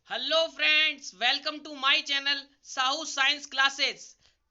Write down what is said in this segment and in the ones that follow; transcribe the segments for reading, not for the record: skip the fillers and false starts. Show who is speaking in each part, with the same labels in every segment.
Speaker 1: Hello friends, welcome to my channel Sahu science classes.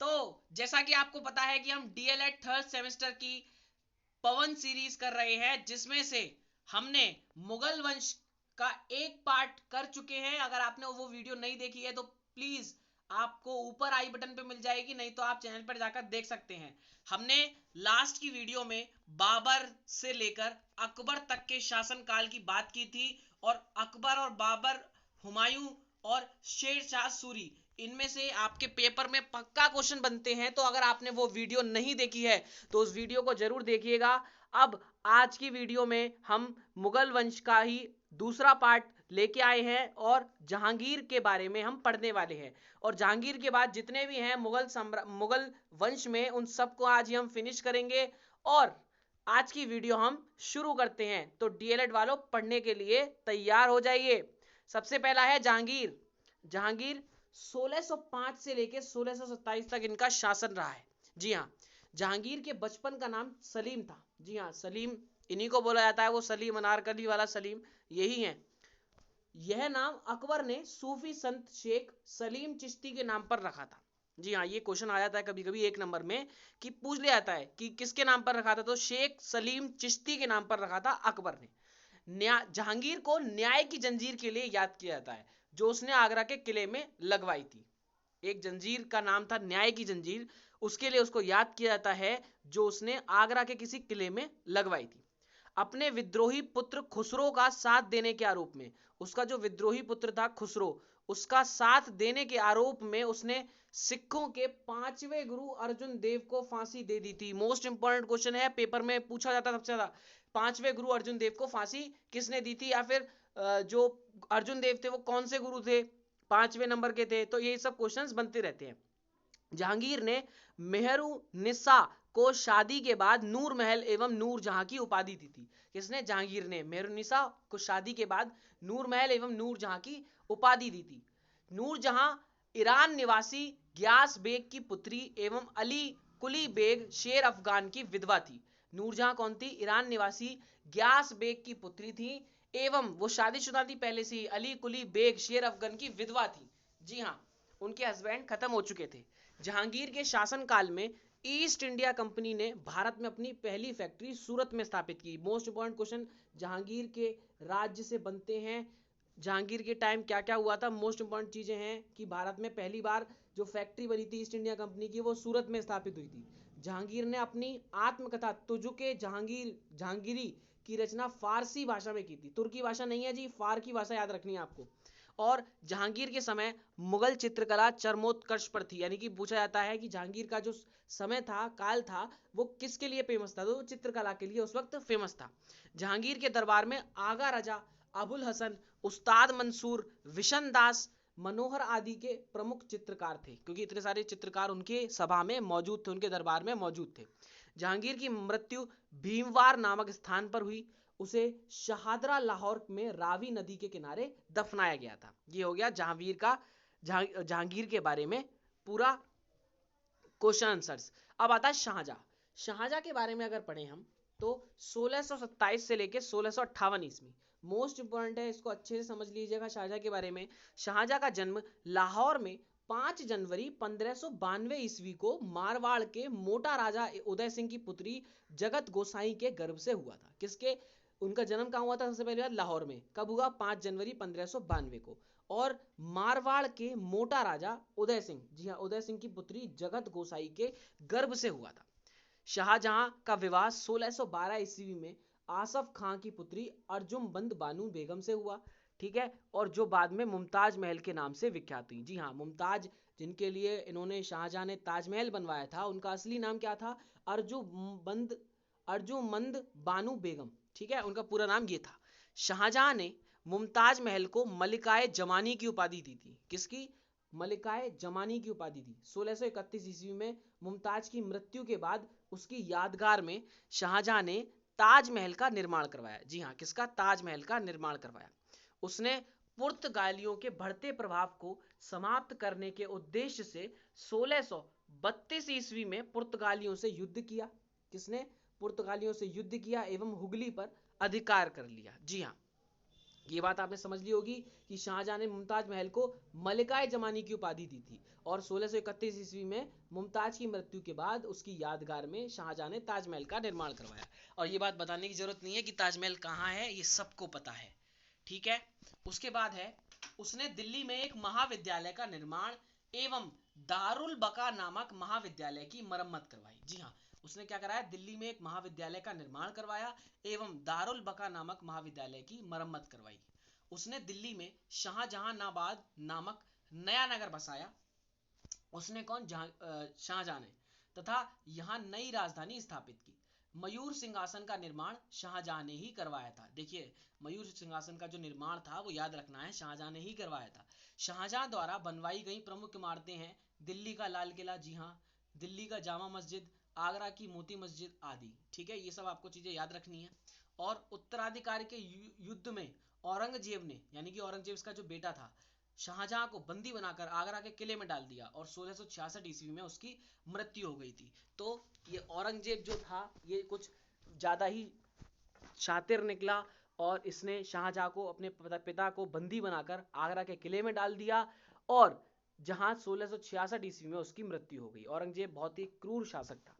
Speaker 1: तो जैसा कि आपको पता है कि हम डीएलएड थर्ड सेमेस्टर की पवन सीरीज कर रहे हैं, जिसमें से हमने मुगल वंश का एक पार्ट कर चुके हैं। अगर आपने वो वीडियो नहीं देखी है तो प्लीज आपको ऊपर आई बटन पे मिल जाएगी, नहीं तो आप चैनल पर जाकर देख सकते हैं। हमने लास्ट की वीडियो में बाबर से लेकर अकबर तक के शासनकाल की बात की थी, और अकबर और बाबर, हुमायूं और शेर शाह सूरी, इनमें से आपके पेपर में पक्का क्वेश्चन बनते हैं। तो अगर आपने वो वीडियो नहीं देखी है तो उस वीडियो को जरूर देखिएगा। अब आज की वीडियो में हम मुगल वंश का ही दूसरा पार्ट लेके आए हैं और जहांगीर के बारे में हम पढ़ने वाले हैं। और जहांगीर के बाद जितने भी हैं मुगल वंश में, उन सबको आज ही हम फिनिश करेंगे। और आज की वीडियो हम शुरू करते हैं, तो डीएलएड वालों पढ़ने के लिए तैयार हो जाइए। सबसे पहला है जहांगीर। जहांगीर 1605 से लेकर 1627 तक इनका शासन रहा है। जी हाँ, जहांगीर के बचपन का नाम सलीम था। जी हाँ, सलीम इन्हीं को बोला जाता है, वो सलीम अनारकली वाला सलीम यही है। यह नाम अकबर ने सूफी संत शेख सलीम चिश्ती के नाम पर रखा था। जी हाँ, ये क्वेश्चन आ जाता है कभी कभी एक नंबर में कि पूछ लिया जाता है कि किसके नाम पर रखा था, तो शेख सलीम चिश्ती के नाम पर रखा था अकबर ने। जहांगीर को न्याय की जंजीर के लिए याद किया जाता है, जो उसने आगरा के किले में लगवाई थी। एक जंजीर का नाम था न्याय की जंजीर, उसके लिए उसको याद किया जाता है, जो उसने आगरा के किसी किले में लगवाई थी। अपने विद्रोही पुत्र खुसरो का साथ देने के आरोप में, उसका जो विद्रोही पुत्र था खुसरो, उसका साथ देने के आरोप में उसने सिखों के पांचवें गुरु अर्जुन देव को फांसी दे दी थी। मोस्ट इंपॉर्टेंट क्वेश्चन है, पेपर में पूछा जाता सबसे ज्यादा। पांचवें गुरु अर्जुन देव को फांसी किसने दी थी, या फिर जो अर्जुन देव थे वो कौन से गुरु थे, पांचवें नंबर के थे। तो ये सब क्वेश्चंस बनते रहते हैं। जहांगीर ने मेहरू निसा को शादी के बाद नूर महल एवं नूर जहां की उपाधि दी थी। किसने, जहांगीर ने मेहरू निसा को शादी के बाद नूर महल एवं नूर जहां की उपाधि दी थी। नूर जहां ईरान निवासी ग्यास बेग की पुत्री एवं अली कुली बेग शेर अफगान की विधवा थी। नूरजहां कौन थी, ईरान निवासी ग्यास बेग की पुत्री थी, एवं वो शादीशुदा थी पहले से ही। अली कुली बेग शेर अफगान की विधवा थी। जी हाँ, उनके हस्बैंड खत्म हो चुके थे। जहांगीर के शासनकाल में ईस्ट इंडिया कंपनी ने भारत में अपनी पहली फैक्ट्री सूरत में स्थापित की। मोस्ट इंपॉर्टेंट क्वेश्चन जहांगीर के राज्य से बनते हैं। जहांगीर के टाइम क्या क्या हुआ था, मोस्ट इंपॉर्टेंट चीजें हैं कि भारत में पहली बार जो फैक्ट्री बनी थी ईस्ट इंडिया कंपनी की, वो सूरत में स्थापित हुई थी। जहांगीर ने अपनी आत्मकथा तुजुके जहांगीरी की रचना फारसी भाषा में की थी। तुर्की भाषा नहीं है जी, फार की भाषा याद रखनी है आपको। और जहांगीर के समय मुगल चित्रकला चरमोत्कर्ष पर थी, यानी कि पूछा जाता है कि जहांगीर का जो समय था, काल था, वो किसके लिए फेमस था, तो चित्रकला के लिए उस वक्त फेमस था। जहांगीर के दरबार में आगा राजा अबुल हसन, उस्ताद मंसूर, विशन दास, मनोहर आदि के प्रमुख चित्रकार थे, क्योंकि इतने सारे चित्रकार उनके सभा में मौजूद थे, उनके दरबार में मौजूद थे। जहांगीर की मृत्यु भीमवार नामक स्थान पर हुई। उसे शहादरा लाहौर में रावी नदी के किनारे दफनाया गया था। ये हो गया जहांगीर का, जहांगीर के बारे में पूरा क्वेश्चन आंसर्स। अब आता है शाहजहां। शाहजहां के बारे में अगर पढ़ें हम, तो 1627 से लेकर 1658 ईस्वी मोस्ट इंपोर्टेंट है, इसको अच्छे से समझ लीजिएगा शाहजहां के बारे में। शाहजहां का जन्म लाहौर में 5 जनवरी 1592 ईस्वी को मारवाड़ के मोटा राजा उदय सिंह की पुत्री जगत गोसाई के गर्भ से हुआ था। किसके, उनका जन्म कहाँ हुआ था, सबसे पहले बात लाहौर में। कब हुआ, 5 जनवरी 1592 को। और मारवाड़ के मोटा राजा उदय सिंह, जी हाँ, उदय सिंह की पुत्री जगत गोसाई के गर्भ से हुआ था। शाहजहां का विवाह 1612 ईस्वी में आसफ खां की पुत्री अर्जुमबंद बानू बेगम से हुआ। ठीक है, और जो बाद में मुमताज महल के नाम से विख्यात हुई। जी हाँ, मुमताज, जिनके लिए इन्होंने, शाहजहां ने ताजमहल बनवाया था, उनका असली नाम क्या था, अर्जुमबंद अर्जुमंद बानू बेगम। ठीक है, उनका पूरा नाम ये था। शाहजहां ने मुमताज महल को मलिकाए जमानी की उपाधि दी थी। किसकी, मलिकाए जमानी की उपाधि दी 1631 ईस्वी में। मुमताज की मृत्यु के बाद उसकी यादगार में शाहजहां ने ताजमहल का निर्माण करवाया। जी हाँ, किसका, ताजमहल का निर्माण करवाया। उसने पुर्तगालियों के बढ़ते प्रभाव को समाप्त करने के उद्देश्य से 1632 ईस्वी में पुर्तगालियों से युद्ध किया। किसने, पुर्तगालियों से युद्ध किया एवं हुगली पर अधिकार कर लिया। जी हाँ, ये बात आपने समझ ली होगी कि शाहजहां ने मुमताज महल को मलिकाए जमानी की उपाधि दी थी और 1631 ईस्वी में मुमताज की मृत्यु के बाद उसकी यादगार में शाहजहां ने ताजमहल का निर्माण करवाया। और ये बात बताने की जरूरत नहीं है कि ताजमहल कहाँ है, ये सबको पता है। ठीक है, उसके बाद है उसने दिल्ली में एक महाविद्यालय का निर्माण एवं दारुल बका नामक महाविद्यालय की मरम्मत करवाई। जी हाँ, उसने क्या कराया, दिल्ली में एक महाविद्यालय का निर्माण करवाया एवं दारुल बका नामक महाविद्यालय की मरम्मत करवाई। उसने दिल्ली में शाहजहानाबाद नामक नया नगर बसाया। उसने कौन, शाहजहां ने, तथा यहाँ नई राजधानी स्थापित की। मयूर सिंहासन का निर्माण शाहजहां ने ही करवाया था। देखिए, मयूर सिंहासन का जो निर्माण था वो याद रखना है, शाहजहां ने ही करवाया था। शाहजहां द्वारा बनवाई गई प्रमुख इमारतें हैं दिल्ली का लाल किला, जी हाँ, दिल्ली का जामा मस्जिद, आगरा की मोती मस्जिद आदि। ठीक है, ये सब आपको चीजें याद रखनी है। और उत्तराधिकारी के युद्ध में औरंगजेब ने, यानी कि औरंगजेब का जो बेटा था, शाहजहां को बंदी बनाकर आगरा के किले में डाल दिया और 1666 ईस्वी में उसकी मृत्यु हो गई थी। तो ये औरंगजेब जो था ये कुछ ज्यादा ही शातिर निकला और इसने शाहजहां को, अपने पिता को बंदी बनाकर आगरा के किले में डाल दिया और जहां 1666 ईस्वी में उसकी मृत्यु हो गई। औरंगजेब बहुत ही क्रूर शासक था।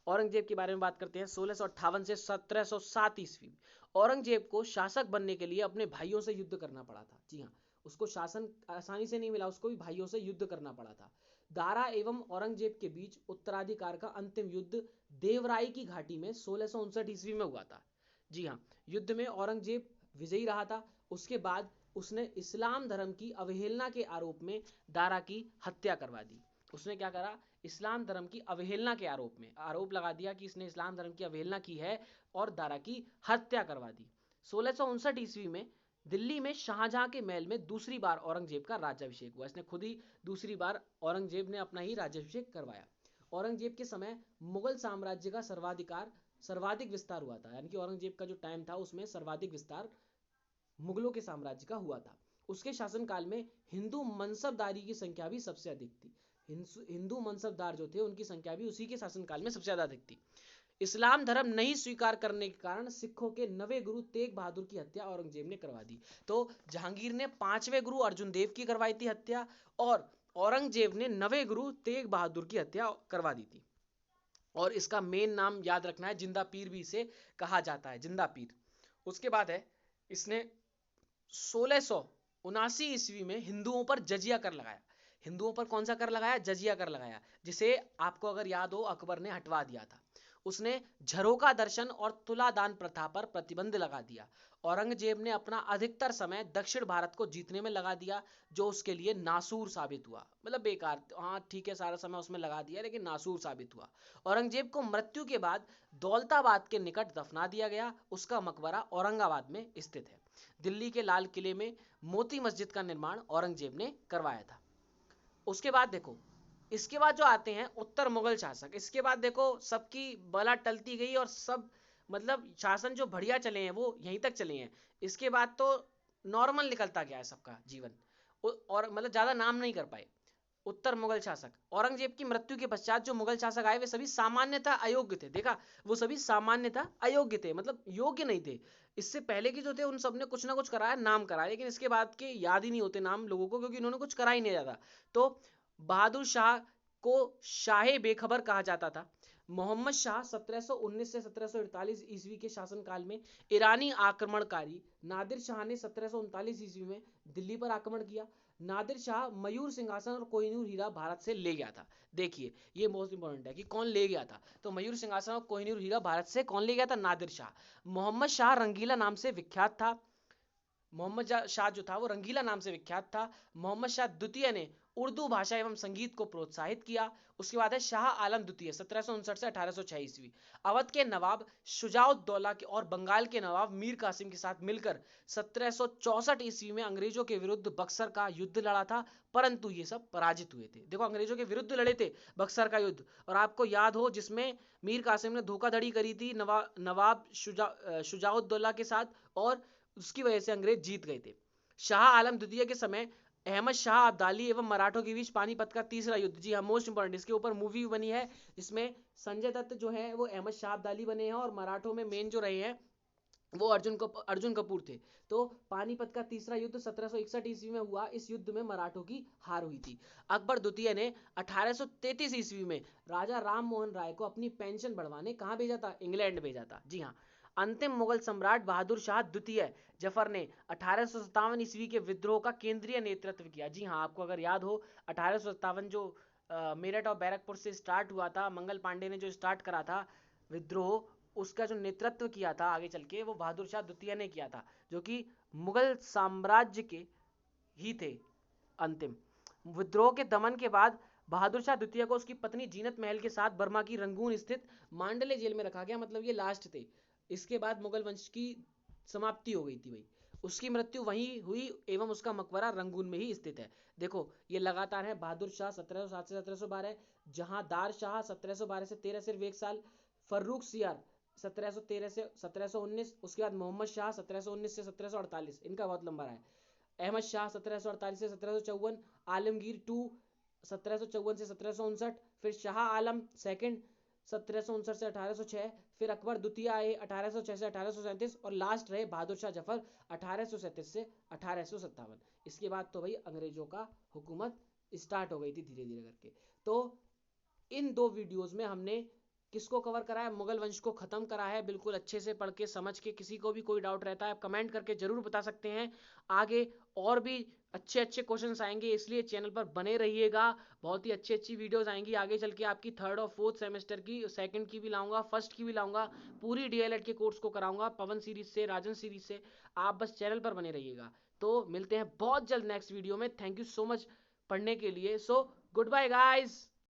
Speaker 1: औरंगजेब के बारे में बात करते हैं। 1658 से 1707 ईस्वी औरंगजेब को शासक बनने के लिए अपने भाइयों से युद्ध करना पड़ा था। जी हाँ, उसको शासन आसानी से नहीं मिला, उसको भी भाइयों से युद्ध करना पड़ा था। दारा एवं औरंगजेब के बीच उत्तराधिकार का अंतिम युद्ध देवराई की घाटी में 1659 ईस्वी में हुआ था। जी हाँ, युद्ध में औरंगजेब विजयी रहा था। उसके बाद उसने इस्लाम धर्म की अवहेलना के आरोप में दारा की हत्या करवा दी। उसने क्या करा, इस्लाम धर्म की अवहेलना के आरोप में आरोप लगा दिया कि इसने इस्लाम धर्म की अवहेलना की है और दारा की हत्या करवा दी। 1659 ईस्वी में दिल्ली में शाहजहां के महल में दूसरी बार औरंगजेब का राज्याभिषेक हुआ। इसने खुद ही दूसरी बार औरंगजेब ने अपना ही राज्याभिषेक करवाया। औरंगजेब के समय मुगल साम्राज्य का सर्वाधिक विस्तार हुआ था, यानी कि औरंगजेब का जो टाइम था उसमें सर्वाधिक विस्तार मुगलों के साम्राज्य का हुआ था। उसके शासनकाल में हिंदू मनसबदारी की संख्या भी सबसे अधिक थी। हिंदू मनसबदार जो थे उनकी संख्या भी उसी के शासनकाल में सबसे ज्यादा अधिक थी। इस्लाम धर्म नहीं स्वीकार करने के कारण सिखों के 9वें गुरु तेग बहादुर की हत्या औरंगजेब ने करवा दी। तो जहांगीर ने 5वें गुरु अर्जुन देव की करवाई थी हत्या और औरंगजेब ने 9वें गुरु तेग बहादुर की हत्या करवा दी थी। और इसका मेन नाम याद रखना है, जिंदा पीर भी इसे कहा जाता है, जिंदा पीर। उसके बाद है इसने 1679 ईस्वी में हिंदुओं पर जजिया कर लगाया। हिंदुओं पर कौन सा कर लगाया, जजिया कर लगाया, जिसे आपको अगर याद हो अकबर ने हटवा दिया था। उसने झरोका दर्शन और तुलादान प्रथा पर प्रतिबंध लगा दिया। औरंगजेब ने अपना अधिकतर समय दक्षिण भारत को जीतने में लगा दिया, जो उसके लिए नासूर साबित हुआ। मतलब बेकार, हाँ ठीक है, सारा समय उसमें लगा दिया लेकिन नासूर साबित हुआ। औरंगजेब को मृत्यु के बाद दौलताबाद के निकट दफना दिया गया। उसका मकबरा औरंगाबाद में स्थित है। दिल्ली के लाल किले में मोती मस्जिद का निर्माण औरंगजेब ने करवाया था। उसके बाद देखो, इसके बाद जो आते हैं उत्तर मुगल शासक, इसके बाद देखो सबकी बला टलती गई और सब मतलब शासन जो बढ़िया चले हैं वो यहीं तक चले हैं। इसके बाद तो नॉर्मल निकलता गया है सबका जीवन और मतलब ज्यादा नाम नहीं कर पाए। उत्तर मुगल शासक, औरंगजेब की मृत्यु के पश्चात जो मुगल शासक आए वे सभी सामान्यतः अयोग्य थे। देखा, वो सभी सामान्यतः अयोग्य थे, मतलब योग्य नहीं थे। इससे पहले के जो थे उन सब ने कुछ ना कुछ कराया, नाम कराया, लेकिन इसके बाद के याद ही नहीं होते नाम लोगों को, क्योंकि उन्होंने कुछ करा ही नहीं जाता। तो बहादुर शाह को शाहे बेखबर कहा जाता था। मोहम्मद शाह 1719 से 1748 ईस्वी के शासनकाल में ईरानी आक्रमणकारी नादिर शाह ने 1739 ईस्वी में दिल्ली पर आक्रमण किया। नादिर शाह मयूर सिंहासन और कोहिनूर हीरा भारत से ले गया था। देखिए, ये मोस्ट इंपॉर्टेंट है कि कौन ले गया था। तो मयूर सिंहासन और कोहिनूर हीरा भारत से कौन ले गया था, नादिर शाह। मोहम्मद शाह रंगीला नाम से विख्यात था। मोहम्मद शाह जो था वो रंगीला नाम से विख्यात था। मोहम्मद शाह द्वितीय ने उर्दू भाषा एवं संगीत को प्रोत्साहित किया। उसके बाद है शाह आलम द्वितीय 1759 से 1806 ईस्वी। अवध के नवाब शुजाउद्दौला के और बंगाल के नवाब मीर कासिम के साथ मिलकर 1764 ईस्वी में अंग्रेजों के विरुद्ध बक्सर का युद्ध लड़ा था, परंतु ये सब पराजित हुए थे। देखो, अंग्रेजों के विरुद्ध लड़े थे बक्सर का युद्ध, और आपको याद हो जिसमें मीर कासिम ने धोखाधड़ी करी थी नवाब शुजाउद्दौला के साथ, और उसकी वजह से अंग्रेज जीत गए थे। शाह आलम द्वितीय के समय अहमद शाह अब्दाली एवं मराठों के बीच पानीपत का तीसरा युद्ध, जी हाँ मोस्ट इंपोर्टेंट, इसके ऊपर मूवी बनी है जिसमें संजय दत्त जो है वो अहमद शाह अब्दाली बने हैं और मराठों में मेन जो रहे हैं वो अर्जुन कपूर थे। तो पानीपत का तीसरा युद्ध 1761 ईस्वी में हुआ। इस युद्ध में मराठों की हार हुई थी। अकबर द्वितीय ने 1833 ईस्वी में राजा राम मोहन राय को अपनी पेंशन बढ़वाने कहाँ भेजा था? इंग्लैंड भेजा था। जी हाँ। अंतिम मुगल सम्राट बहादुर शाह द्वितीय जफर ने 1857 ईस्वी के विद्रोह का केंद्रीय नेतृत्व किया। जी हाँ, आपको अगर याद हो 1857 जो मेरठ और बैरकपुर से स्टार्ट हुआ था, मंगल पांडे ने जो स्टार्ट करा था विद्रोह, उसका जो नेतृत्व किया था आगे चल के वो बहादुर शाह द्वितीय ने किया था, जो कि मुगल साम्राज्य के ही थे। अंतिम विद्रोह के दमन के बाद बहादुर शाह द्वितीय को उसकी पत्नी जीनत महल के साथ बर्मा की रंगून स्थित मांडले जेल में रखा गया। मतलब ये लास्ट थे। इसके बाद मुगल वंश की समाप्ति हो गई थी भाई। उसकी मृत्यु वहीं हुई एवं उसका मकबरा रंगून में ही स्थित है। देखो ये लगातार है। बहादुर शाह 1707 से 1712, जहांदार शाह 1712 से 13 सिर्फ एक साल, फर्रुख सियार 1713 से 1719, उसके बाद मोहम्मद शाह 1719 से 1748, इनका बहुत लंबा रहा है। अहमद शाह 1748 से 1754, आलमगीर टू 1754 से 1759, फिर शाह आलम सेकंड 1759 से 1806, फिर अकबर द्वितीय आए 1806 से 1837, और लास्ट रहे बहादुर शाह जफर 1837 से 1857। इसके बाद तो भाई अंग्रेजों का हुकूमत स्टार्ट हो गई थी धीरे धीरे करके। तो इन दो वीडियोस में हमने किसको कवर करा है? मुगल वंश को खत्म करा है, बिल्कुल अच्छे से पढ़ के समझ के। किसी को भी कोई डाउट रहता है आप कमेंट करके जरूर बता सकते हैं। आगे और भी अच्छे अच्छे क्वेश्चंस आएंगे, इसलिए चैनल पर बने रहिएगा। बहुत ही अच्छी अच्छी वीडियोस आएंगी आगे चल के। आपकी थर्ड और फोर्थ सेमेस्टर की, सेकंड की भी लाऊंगा, फर्स्ट की भी लाऊंगा। पूरी डीएलएड के कोर्स को कराऊंगा पवन सीरीज से, राजन सीरीज से। आप बस चैनल पर बने रहिएगा। तो मिलते हैं बहुत जल्द नेक्स्ट वीडियो में। थैंक यू सो मच पढ़ने के लिए। So goodbye guys.